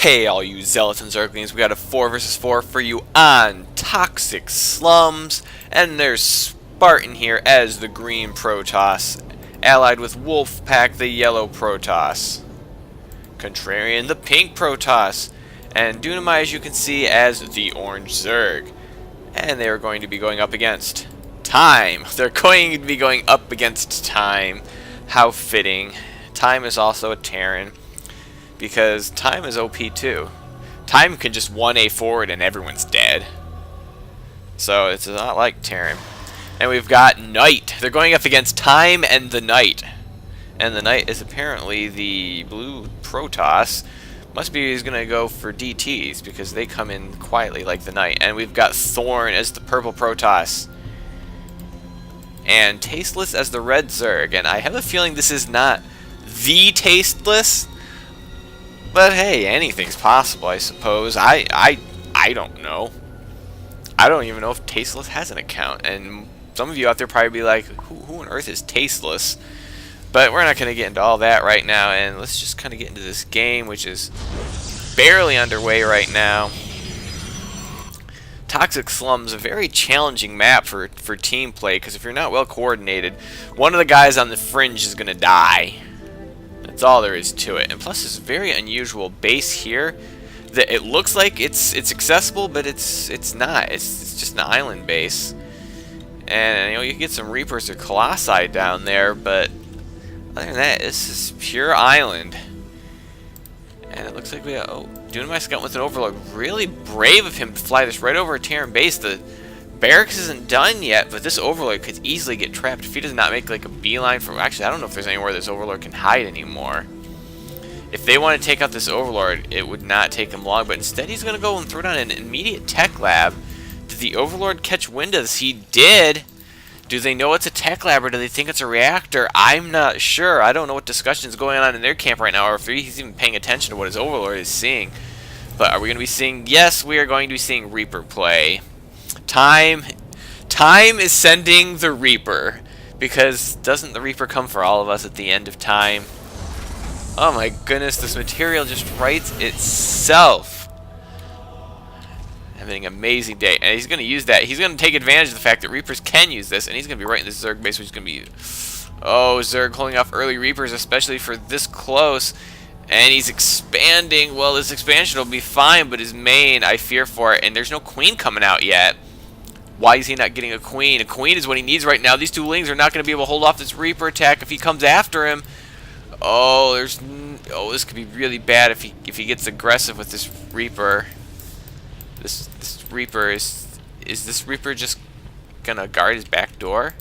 Hey all you zealots and zerglings, we got a 4 versus 4 for you on Toxic Slums, and there's Spartan here as the green Protoss, allied with Wolfpack the yellow Protoss, Contrarian the pink Protoss, and Dunamai, as you can see, as the orange Zerg. And they are going to be going up against Time. They're going to be going up against Time. How fitting. Time is also a Terran, because Time is OP too. Time can just 1A forward and everyone's dead. So it's not like Terran. And we've got Knight. They're going up against Time and the Knight. And the Knight is apparently the blue Protoss. Must be he's going to go for DTs because they come in quietly like the Knight. And we've got Thorn as the purple Protoss. And Tasteless as the red Zerg. And I have a feeling this is not the Tasteless. But hey, anything's possible, I suppose. I don't know. I don't even know if Tasteless has an account. And some of you out there probably be like, who on earth is Tasteless? But we're not going to get into all that right now. And let's just kind of get into this game, which is barely underway right now. Toxic Slums, a very challenging map for team play, because if you're not well coordinated, one of the guys on the fringe is going to die. That's all there is to it. And plus this very unusual base here that it looks like it's accessible, but it's not. It's just an island base. And you know, you can get some Reapers or Colossi down there, but other than that, this is pure island. And it looks like we got Dunamai Scout with an Overlord. Really brave of him to fly this right over a Terran base. The barracks isn't done yet, but this Overlord could easily get trapped if he does not make like a beeline for... Actually, I don't know if there's anywhere this Overlord can hide anymore. If they want to take out this Overlord, it would not take him long, but instead he's going to go and throw down an immediate tech lab. Did the Overlord catch wind of this? He did! Do they know it's a tech lab, or do they think it's a reactor? I'm not sure. I don't know what discussion is going on in their camp right now, or if he's even paying attention to what his Overlord is seeing. But are we going to be seeing... Yes, we are going to be seeing Reaper play. Time is sending the Reaper, because doesn't the Reaper come for all of us at the end of time? Oh my goodness, this material just writes itself. Having an amazing day, and he's going to use that. He's going to take advantage of the fact that Reapers can use this, and he's going to be right in this Zerg base, which is going to be... Oh, Zerg holding off early Reapers, especially for this close. And he's expanding. Well, this expansion will be fine, but his main, I fear for it. And there's no queen coming out yet. Why is he not getting a queen? A queen is what he needs right now. These two lings are not going to be able to hold off this Reaper attack if he comes after him. Oh, this could be really bad if he gets aggressive with this Reaper. This Reaper is this Reaper just gonna guard his back door?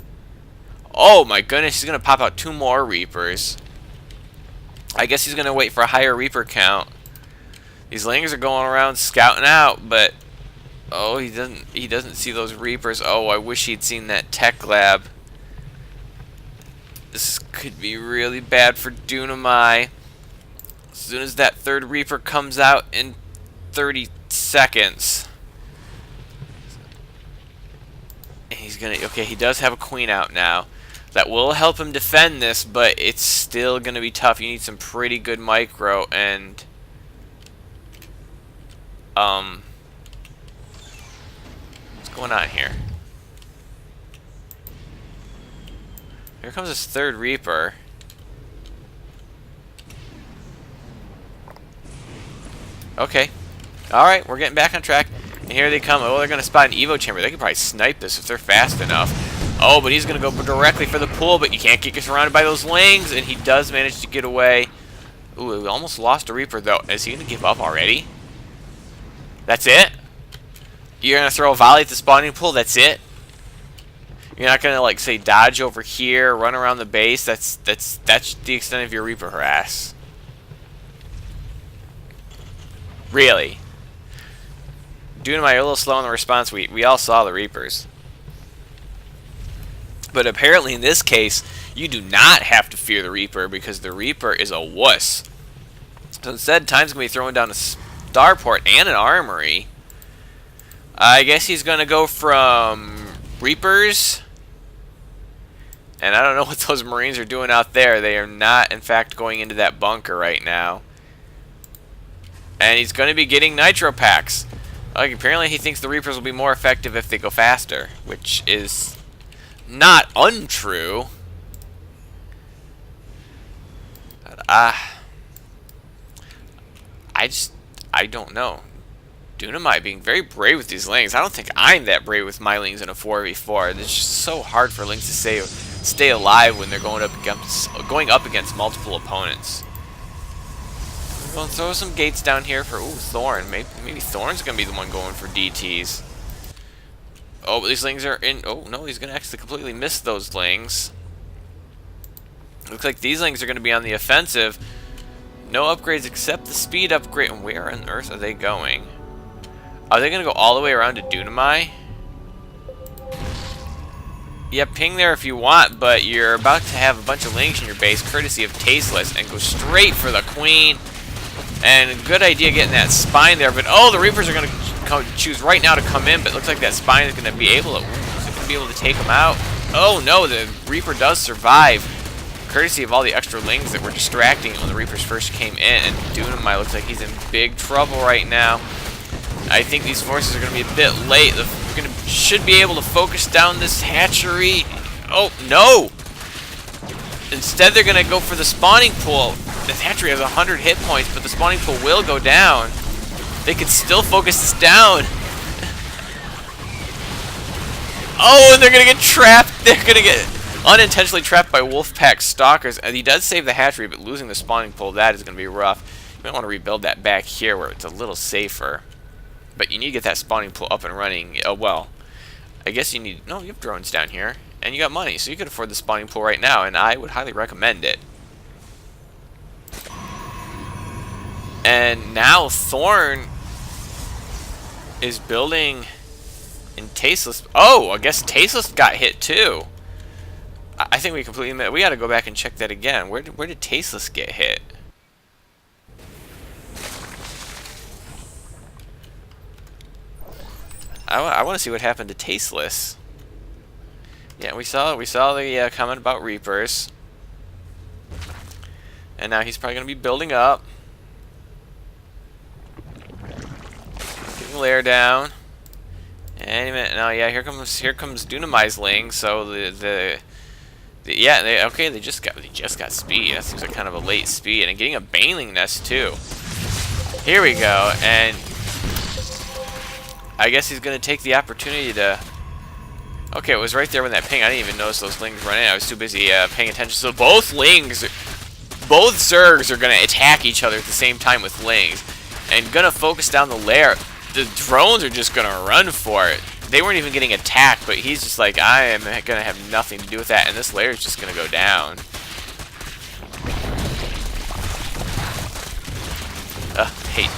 Oh my goodness, he's gonna pop out 2 more Reapers. I guess he's gonna wait for a higher Reaper count. These lings are going around scouting out, but oh, he doesn't see those Reapers. Oh, I wish he'd seen that tech lab. This could be really bad for Dunamai. As soon as that 3rd Reaper comes out in 30 seconds. And he's gonna... Okay, he does have a queen out now. That will help him defend this, but it's still gonna be tough. You need some pretty good micro, and... What's going on here? Here comes this 3rd Reaper. Okay. Alright, we're getting back on track. And here they come. Oh, they're going to spot an Evo chamber. They can probably snipe this if they're fast enough. Oh, but he's going to go directly for the pool, but you can't get surrounded by those lings, and he does manage to get away. Ooh, we almost lost a Reaper, though. Is he going to give up already? That's it? You're going to throw a volley at the spawning pool? That's it? You're not going to, like, say, dodge over here, run around the base? That's the extent of your Reaper harass. Really? Dunamai, you're a little slow in the response. We all saw the Reapers. But apparently in this case, you do not have to fear the Reaper, because the Reaper is a wuss. So instead, Time's going to be throwing down a starport and an armory. I guess he's going to go from Reapers. And I don't know what those Marines are doing out there. They are not, in fact, going into that bunker right now. And he's going to be getting nitro packs. Like, apparently he thinks the Reapers will be more effective if they go faster, which is not untrue. But, I don't know. Dunamite being very brave with these Lings. I don't think I'm that brave with my Lings in a 4v4. It's just so hard for Lings to stay alive when they're going up against multiple opponents. We're going to throw some gates down here for Thorn. Maybe Thorn's going to be the one going for DTs. Oh, but these Lings are in. Oh no, he's going to actually completely miss those Lings. Looks like these Lings are going to be on the offensive. No upgrades except the speed upgrade. And where on earth are they going? Are they going to go all the way around to Dunamai? Yeah, ping there if you want, but you're about to have a bunch of Lings in your base, courtesy of Tasteless, and go straight for the Queen. And a good idea getting that spine there, but oh, the Reapers are going to choose right now to come in, but it looks like that spine is going to be able to take them out. Oh no, the Reaper does survive, courtesy of all the extra Lings that were distracting when the Reapers first came in, and Dunamai looks like he's in big trouble right now. I think these forces are going to be a bit late. We're should be able to focus down this hatchery. Oh, no! Instead, they're going to go for the spawning pool. This hatchery has 100 hit points, but the spawning pool will go down. They could still focus this down. Oh, and they're going to get trapped. They're going to get unintentionally trapped by Wolfpack Stalkers. And he does save the hatchery, but losing the spawning pool, that is going to be rough. You might want to rebuild that back here where it's a little safer. But you need to get that spawning pool up and running. Well, I guess you need... No, you have drones down here. And you got money, so you could afford the spawning pool right now. And I would highly recommend it. And now Thorn is building in Tasteless. Oh, I guess Tasteless got hit too. I think we completely missed. We got to go back and check that again. Where did Tasteless get hit? I want to see what happened to Tasteless. Yeah, we saw the comment about Reapers, and now he's probably going to be building up, getting lair down. Any minute now, yeah, here comes Dunamai's Ling. So they just got speed. That seems like kind of a late speed, and getting a Baneling nest too. Here we go, and I guess he's going to take the opportunity to... Okay, it was right there when that ping. I didn't even notice those Lings running. I was too busy paying attention. So both Zergs are going to attack each other at the same time with Lings. And going to focus down the lair. The drones are just going to run for it. They weren't even getting attacked, but he's just like, I am going to have nothing to do with that. And this lair is just going to go down. I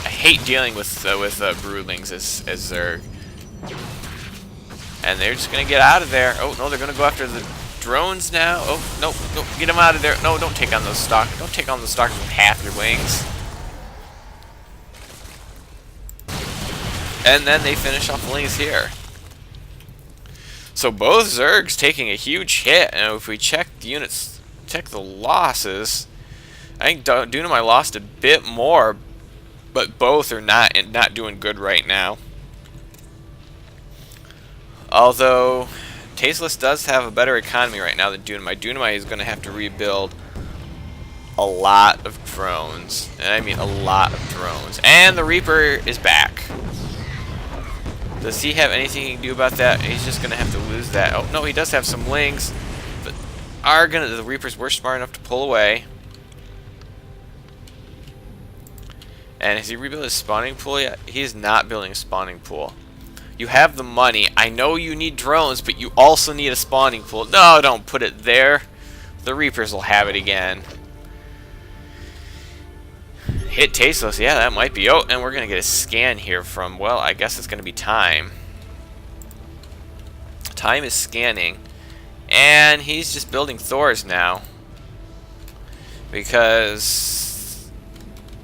hate dealing with broodlings as Zerg. And they're just gonna get out of there. Oh no, they're gonna go after the drones now. Oh no, get them out of there. No, don't take on those stalkers. Don't take on the stalkers with half your wings. And then they finish off the Lings here. So both Zergs taking a huge hit. And if we check the units, check the losses, I think Dunamai lost a bit more. But both are not doing good right now. Although Tasteless does have a better economy right now than Dunamai. Dunamai is going to have to rebuild a lot of drones. And I mean a lot of drones. And the Reaper is back. Does he have anything he can do about that? He's just going to have to lose that. Oh no, he does have some Lings. But the Reapers were smart enough to pull away. And has he rebuilt his spawning pool yet? He is not building a spawning pool. You have the money. I know you need drones, but you also need a spawning pool. No, don't put it there. The Reapers will have it again. Hit Tasteless. Yeah, that might be. Oh, and we're going to get a scan here from, well, I guess it's going to be Time. Time is scanning. And he's just building Thors now. Because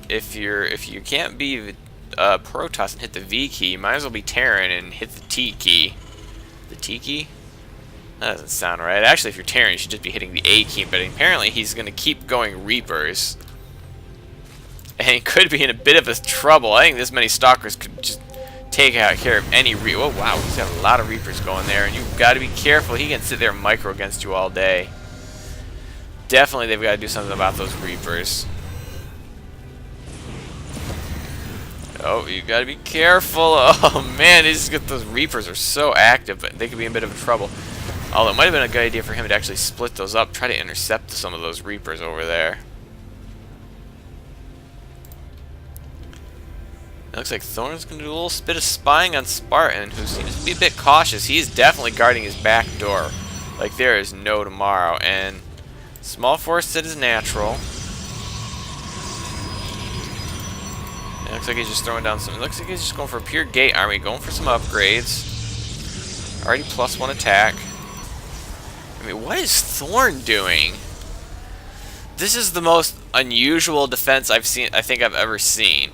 if you can't be Protoss and hit the V key, you might as well be Terran and hit the T key. The T key? That doesn't sound right. Actually, if you're Terran, you should just be hitting the A key, but apparently he's going to keep going Reapers. And he could be in a bit of a trouble. I think this many Stalkers could just take out care of any oh wow, he's got a lot of Reapers going there, and you've got to be careful. He can sit there and micro against you all day. Definitely they've got to do something about those Reapers. Oh, you got to be careful. Oh man, those Reapers are so active, but they could be in a bit of trouble. Although it might have been a good idea for him to actually split those up, try to intercept some of those Reapers over there. It looks like Thorn's going to do a little bit of spying on Spartan, who seems to be a bit cautious. He's definitely guarding his back door like there is no tomorrow. And small force that is natural. It looks like he's just throwing down some... It looks like he's just going for a pure gate army, going for some upgrades. Already +1 attack. I mean, what is Thorn doing? This is the most unusual defense I think I've ever seen.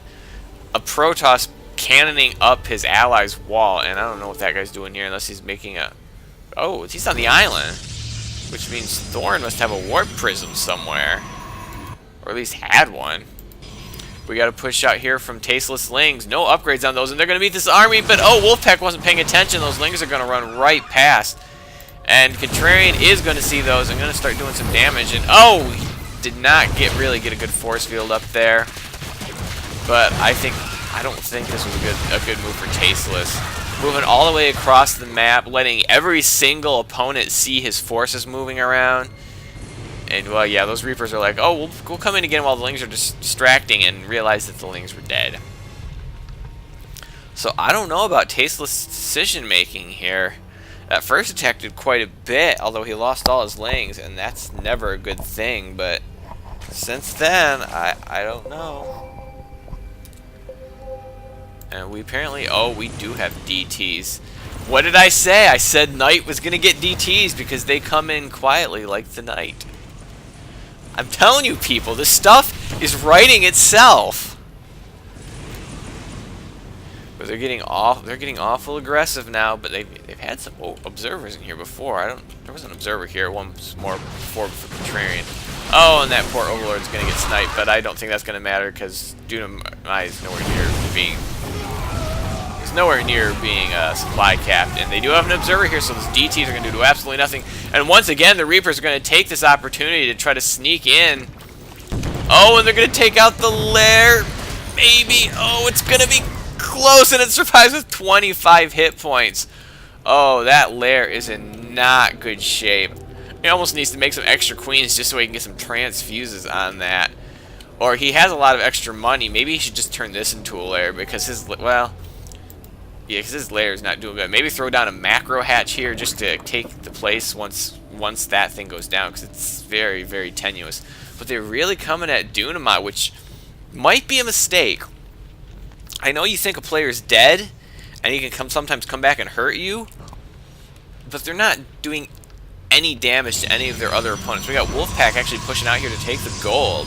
A Protoss cannoning up his ally's wall, and I don't know what that guy's doing here unless he's making a... Oh, he's on the island, which means Thorn must have a warp prism somewhere, or at least had one. We got to push out here from Tasteless Lings. No upgrades on those, and they're going to meet this army, but oh, Wolfpack wasn't paying attention. Those Lings are going to run right past, and Contrarian is going to see those and going to start doing some damage, and oh, he did not really get a good force field up there. But I don't think this was a good move for Tasteless. Moving all the way across the map, letting every single opponent see his forces moving around. And well, yeah, those Reapers are like, oh, we'll come in again while the Lings are just distracting, and realize that the Lings were dead. So I don't know about Tasteless decision making here. That first attack did quite a bit, although he lost all his Lings, and that's never a good thing. But since then, I don't know. And we apparently, oh, we do have DTs. What did I say? I said Knight was going to get DTs because they come in quietly like the Knight. I'm telling you people, this stuff is writing itself. But they're getting awful aggressive now, but they've had some observers in here before. There was an observer here once more before for Contrarian. Oh, and that poor Overlord's going to get sniped, but I don't think that's going to matter because Dunamai is nowhere near being supply capped, and they do have an observer here, so those DTs are going to do absolutely nothing. And once again, the Reapers are going to take this opportunity to try to sneak in. Oh, and they're going to take out the lair. Maybe. Oh, it's going to be close, and it survives with 25 hit points. Oh, that lair is in not good shape. He almost needs to make some extra queens just so he can get some transfuses on that. Or he has a lot of extra money. Maybe he should just turn this into a lair because his, well... Yeah, because his lair is not doing good. Maybe throw down a macro hatch here just to take the place once that thing goes down, because it's very, very tenuous. But they're really coming at Dunamai, which might be a mistake. I know you think a player's dead, and he can sometimes come back and hurt you, but they're not doing any damage to any of their other opponents. We got Wolfpack actually pushing out here to take the gold,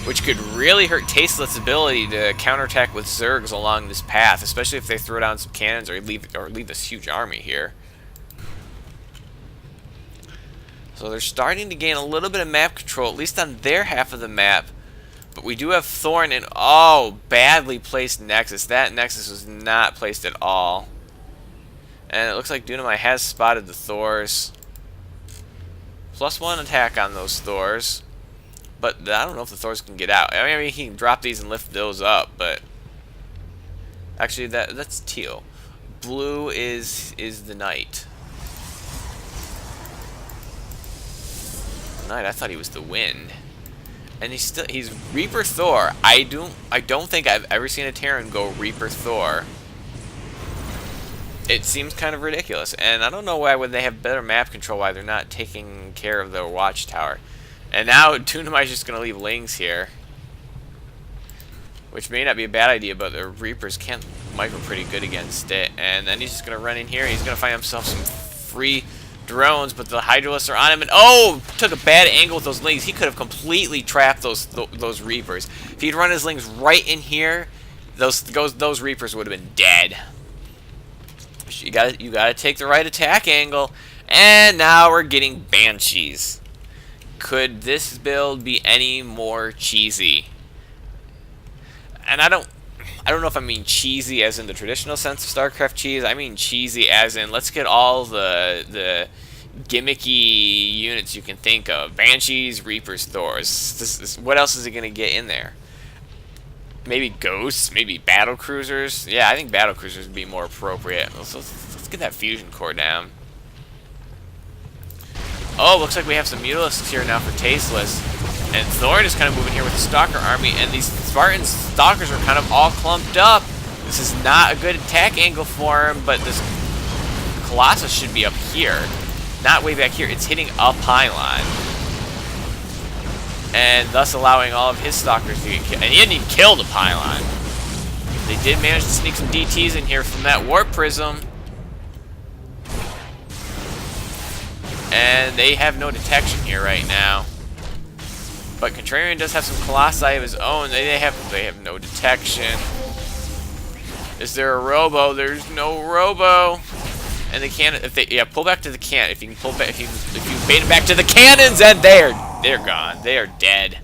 which could really hurt Tasteless' ability to counterattack with Zergs along this path, especially if they throw down some cannons or leave this huge army here. So they're starting to gain a little bit of map control, at least on their half of the map. But we do have Thorn and, oh, badly placed Nexus. That Nexus was not placed at all. And it looks like Dunamai has spotted the Thors. +1 attack on those Thors. But I don't know if the Thors can get out. I mean, he can drop these and lift those up, but... Actually, that's teal. Blue is the Knight. Knight, I thought he was the Wind. And he's Reaper Thor. I don't think I've ever seen a Terran go Reaper Thor. It seems kind of ridiculous. And I don't know why would they have better map control, why they're not taking care of their watchtower. And now Dunamai's just going to leave Lings here. Which may not be a bad idea, but the Reapers can micro pretty good against it. And then he's just going to run in here. He's going to find himself some free drones, but the Hydralisks are on him. And oh, took a bad angle with those Lings. He could have completely trapped those Reapers. If he'd run his Lings right in here, those Reapers would have been dead. You gotta take the right attack angle. And now we're getting Banshees. Could this build be any more cheesy? And I don't know if I mean cheesy as in the traditional sense of StarCraft cheese. I mean cheesy as in let's get all the gimmicky units you can think of. Banshees, Reapers, Thors. What else is he going to get in there? Maybe Ghosts, maybe Battle Cruisers. Yeah, I think Battle Cruisers would be more appropriate. Let's get that Fusion Core down. Oh, looks like we have some Mutalisks here now for Tasteless. And Thorn is kind of moving here with the Stalker army, and these Spartan Stalkers are kind of all clumped up. This is not a good attack angle for him, but this Colossus should be up here. Not way back here. It's hitting a pylon. And thus allowing all of his Stalkers to get killed. And he didn't even kill the pylon. They did manage to sneak some DTs in here from that Warp Prism. And they have no detection here right now. But Contrarian does have some Colossi of his own. They have no detection. Is there a Robo? There's no Robo. And they can't. If they pull back to the can. If you can pull back, if you bait it back to the cannons, and they're gone. They are dead.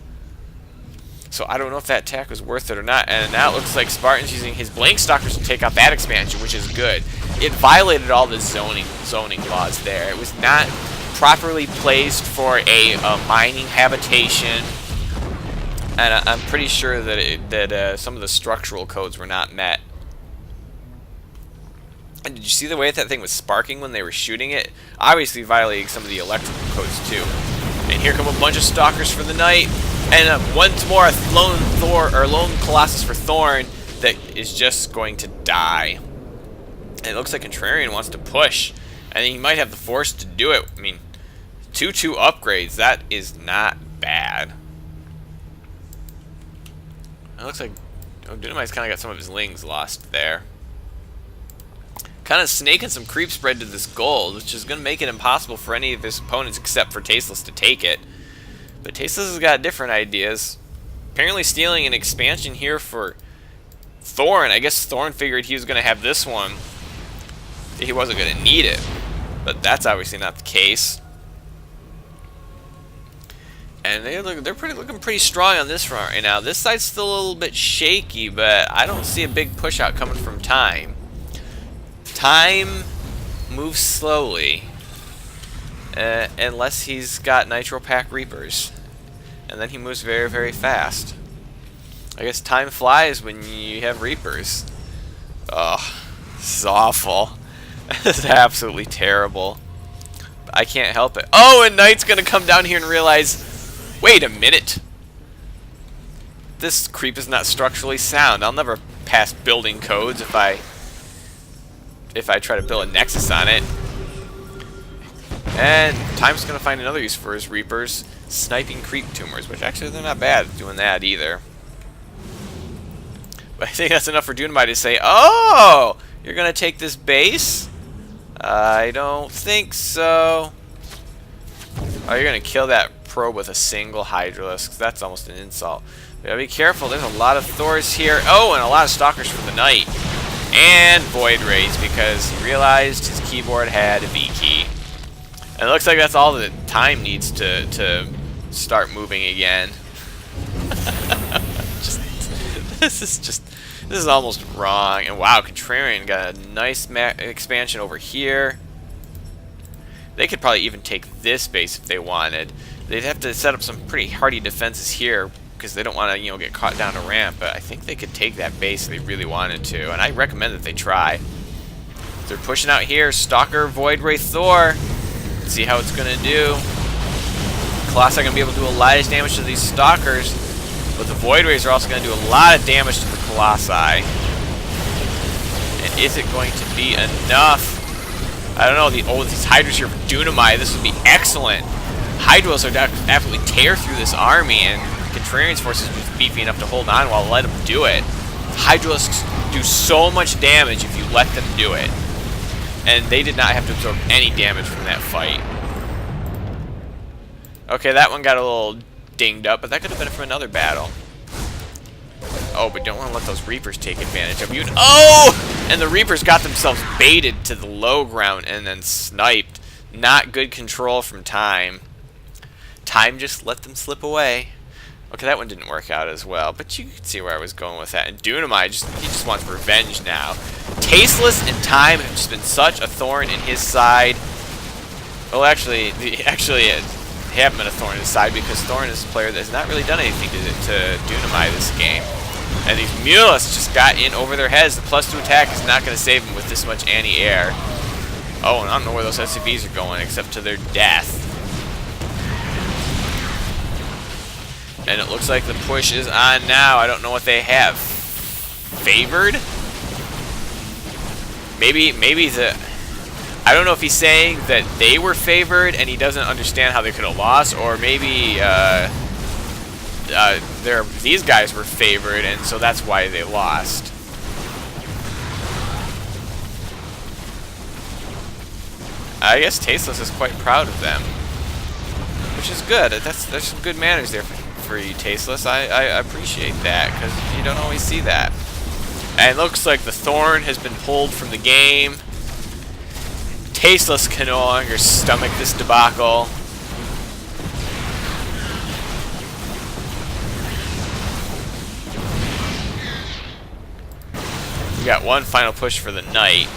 So I don't know if that attack was worth it or not. And now it looks like Spartan's using his Blank Stalkers to take out that expansion, which is good. It violated all the zoning laws there. It was not properly placed for a mining habitation, and I'm pretty sure that some of the structural codes were not met. And did you see the way that thing was sparking when they were shooting it? Obviously violating some of the electrical codes too. And here come a bunch of Stalkers for the night, and once more a lone Colossus for Thorn that is just going to die. And it looks like Contrarian wants to push, and he might have the force to do it. I mean, 2/2 upgrades, that is not bad. It looks like Dunamite's kind of got some of his lings lost there. Kind of snaking some creep spread to this gold, which is going to make it impossible for any of his opponents except for Tasteless to take it. But Tasteless has got different ideas. Apparently stealing an expansion here for Thorn. I guess Thorn figured he was going to have this one. He wasn't going to need it. But that's obviously not the case. And they're looking pretty strong on this front right now. This side's still a little bit shaky, but I don't see a big push out coming from Time. Time moves slowly, unless he's got Nitro Pack Reapers, and then he moves very, very fast. I guess time flies when you have Reapers. Oh, this is awful. This is absolutely terrible. I can't help it. Oh, and Knight's gonna come down here and realize, wait a minute. This creep is not structurally sound. I'll never pass building codes if I try to build a Nexus on it. And Time's gonna find another use for his Reapers, sniping creep tumors, which actually they're not bad at doing that either. But I think that's enough for Dunamite to say, oh, you're gonna take this base? I don't think so. Oh, you're gonna kill that probe with a single Hydralisk. That's almost an insult. You gotta be careful. There's a lot of Thors here. Oh, and a lot of Stalkers for the night. And Void Rays because he realized his keyboard had a V key. And it looks like that's all that Time needs to start moving again. This is almost wrong. And wow, Contrarian got a nice expansion over here. They could probably even take this base if they wanted. They'd have to set up some pretty hardy defenses here because they don't want to, get caught down a ramp. But I think they could take that base if they really wanted to, and I recommend that they try. They're pushing out here. Stalker, Void Ray, Thor. Let's see how it's gonna do. Colossi are gonna be able to do a lot of damage to these Stalkers, but the Void Rays are also gonna do a lot of damage to the Colossi. And is it going to be enough? I don't know. These Hydras here for Dunamite. This would be excellent. Hydras are absolutely tear through this army, and Contrarian's forces are just beefy enough to hold on while let them do it. Hydralisks do so much damage if you let them do it. And they did not have to absorb any damage from that fight. Okay, that one got a little dinged up, but that could have been from another battle. Oh, but don't want to let those Reapers take advantage of you. Oh! And the Reapers got themselves baited to the low ground and then sniped. Not good control from Time. Time just let them slip away. Okay, that one didn't work out as well, but you can see where I was going with that. And Dunamai, he just wants revenge now. Tasteless and Time have just been such a thorn in his side. Well, actually, it haven't been a thorn in his side because Thorn is a player that has not really done anything to Dunamai this game. And these Mulas just got in over their heads. The +2 attack is not going to save them with this much anti-air. Oh, and I don't know where those SCVs are going except to their death. And it looks like the push is on now. I don't know what they have. Favored? Maybe I don't know if he's saying that they were favored and he doesn't understand how they could have lost, or maybe these guys were favored and so that's why they lost. I guess Tasteless is quite proud of them, which is good. There's some good manners there for you, Tasteless. I appreciate that, because you don't always see that. And it looks like the Thorn has been pulled from the game. Tasteless can no longer stomach this debacle. We got one final push for the Knight,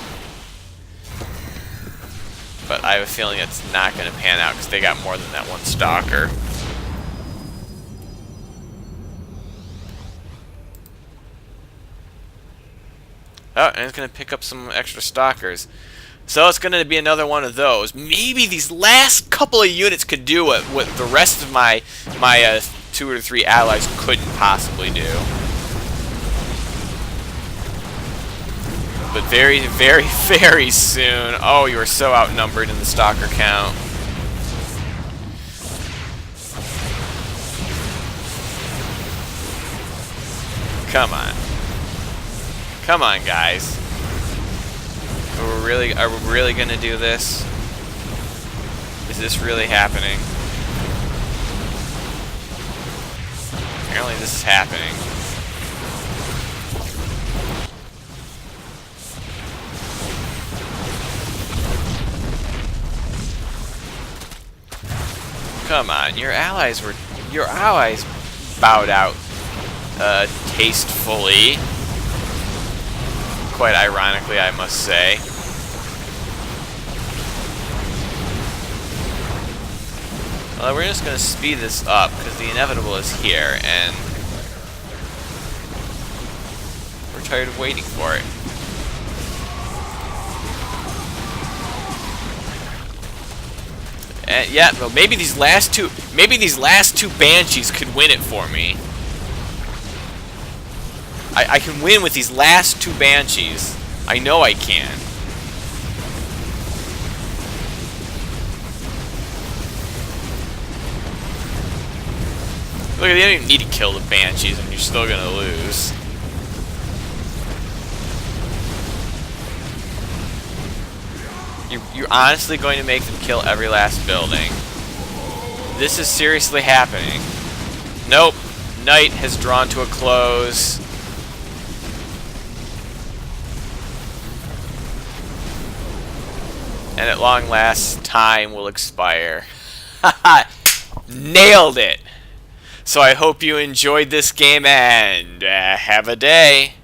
but I have a feeling it's not going to pan out because they got more than that one Stalker. Oh, and it's going to pick up some extra Stalkers. So it's going to be another one of those. Maybe these last couple of units could do what the rest of my 2 or 3 allies couldn't possibly do. But very, very, very soon. Oh, you are so outnumbered in the Stalker count. Come on. Come on, guys. Are we really gonna do this? Is this really happening? Apparently this is happening. Come on, your allies bowed out tastefully. Quite ironically, I must say. Well, we're just going to speed this up because the inevitable is here, and we're tired of waiting for it. And yeah, well, maybe these last two Banshees could win it for me. I can win with these last 2 Banshees. I know I can. Look, you don't even need to kill the Banshees and you're still gonna lose. You're honestly going to make them kill every last building. This is seriously happening. Nope. Night has drawn to a close. And at long last, time will expire. Haha! Nailed it! So I hope you enjoyed this game and have a day.